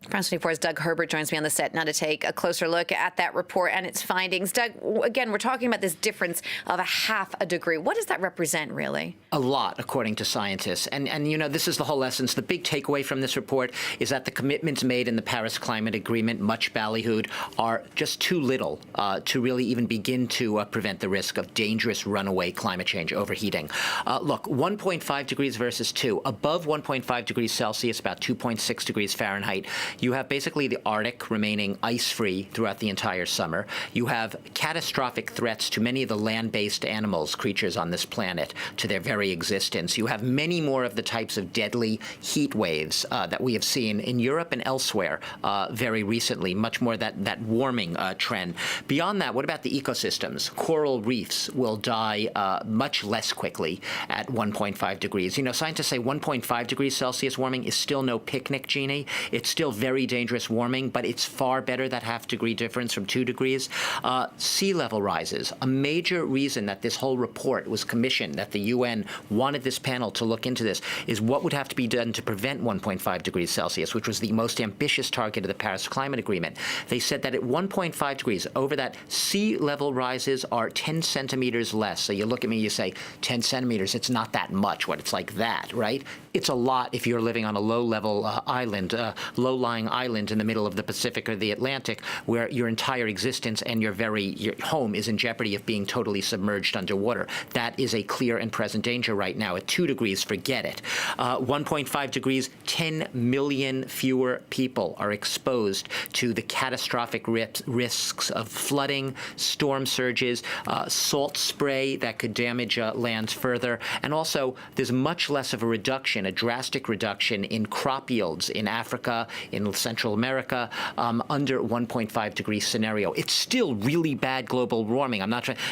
France 24's Doug Herbert joins me on the set now to take a closer look at that report and its findings. Doug, again, we're talking about this difference of a half a degree. What does that represent, really? A lot, according to scientists. And you know, this is the whole essence. The big takeaway from this report is that the commitments made in the Paris Climate Agreement, much ballyhooed, are just too little to really even begin to prevent the risk of dangerous runaway climate change, overheating. Look, 1.5 degrees versus 2. Above 1.5 degrees Celsius, about 2.6 degrees Fahrenheit, you have basically the Arctic remaining ice-free throughout the entire summer. You have catastrophic threats to many of the land-based animals, creatures on this planet, to their very existence. You have many more of the types of deadly heat waves that we have seen in Europe and elsewhere very recently, much more that warming trend. Beyond that, what about the ecosystems? Coral reefs will die much less quickly at 1.5 degrees. You know, scientists say 1.5 degrees Celsius warming is still no picnic, Jeannie. It's still very dangerous warming, but it's far better, that half-degree difference from 2 degrees. Sea level rises. A major reason that this whole report was commissioned, that the UN wanted this panel to look into this, is what would have to be done to prevent 1.5 degrees Celsius, which was the most ambitious target of the Paris Climate Agreement. They said that at 1.5 degrees, over that, sea level rises are 10 centimeters less. So you look at me, you say, 10 centimeters, it's not that much. What, it's like that, right? It's a lot if you're living on a low-level island, low-lying island in the middle of the Pacific or the Atlantic, where your entire existence and your home is in jeopardy of being totally submerged underwater. That is a clear and present danger right now. At 2 degrees, forget it. 1.5 degrees, 10 million fewer people are exposed to the catastrophic risks of flooding, storm surges, salt spray that could damage lands further. And also, there's much less of a reduction, a drastic reduction in crop yields in Africa, in Central America, under 1.5 degree scenario. It's still really bad global warming.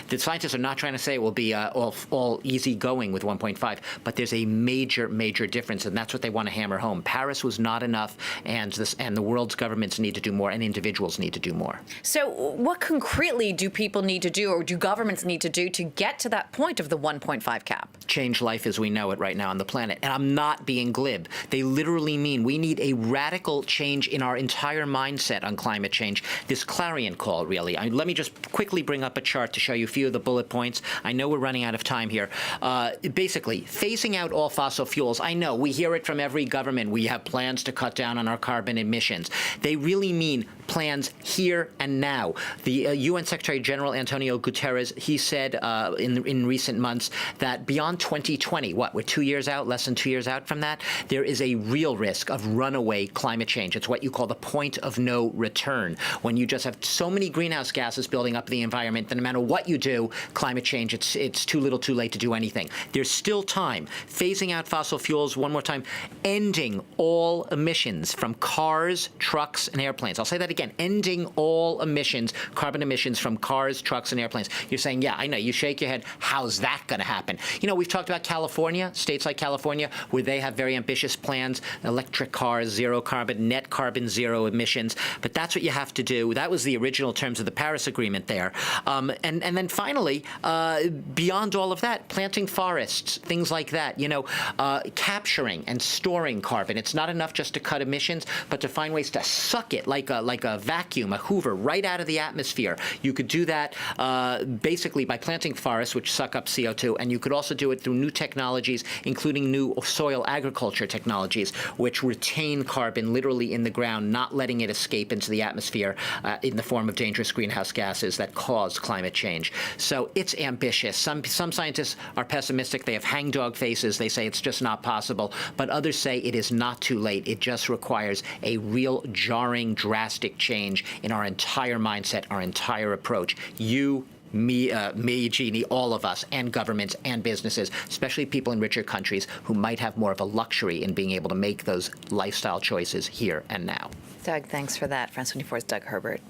The scientists are not trying to say it will be all easy going with 1.5, but there's a major, major difference, and that's what they want to hammer home. Paris was not enough, and the world's governments need to do more, and individuals need to do more. So what concretely do people need to do, or do governments need to do, to get to that point of the 1.5 cap? Change life as we know it right now on the planet. And I'm not being glib. They literally mean we need a radical change in our entire mindset on climate change. This clarion call, really. Let me just quickly bring up a chart to show you a few of the bullet points. I know we're running out of time here. Basically, phasing out all fossil fuels. I know we hear it from every government. We have plans to cut down on our carbon emissions. They really mean plans here and now. The UN Secretary General Antonio Guterres, he said in recent months that beyond 2020, we're 2 years out, less than 2 years out from that, there is a real risk of runaway climate change. It's what you call the point of no return, when you just have so many greenhouse gases building up in the environment that no matter what you do, climate change, it's too little too late to do anything. There's still time. Phasing out fossil fuels, one more time, ending all emissions from cars, trucks, and airplanes. I'll say that again, ending all emissions, carbon emissions from cars, trucks, and airplanes. You're saying, yeah, I know. You shake your head. How's that going to happen? You know, we've talked about California, states like California, where they have very ambitious plans, electric cars, zero carbon, net carbon, zero emissions. But that's what you have to do. That was the original terms of the Paris Agreement there. And then finally, beyond all of that, planting forests, things like that, you know, capturing and storing carbon. It's not enough just to cut emissions, but to find ways to suck it like a vacuum, a Hoover, right out of the atmosphere. You could do that basically by planting forests, which suck up CO2, and you could also do it through new technologies, including new soil agriculture technologies, which retain carbon literally in the ground, not letting it escape into the atmosphere in the form of dangerous greenhouse gases that cause climate change. So it's ambitious. Some scientists are pessimistic. They have hangdog faces. They say it's just not possible. But others say it is not too late. It just requires a real jarring, drastic change in our entire mindset, our entire approach. You, me, Jeannie, all of us, and governments and businesses, especially people in richer countries who might have more of a luxury in being able to make those lifestyle choices here and now. Doug, thanks for that. France 24's Doug Herbert.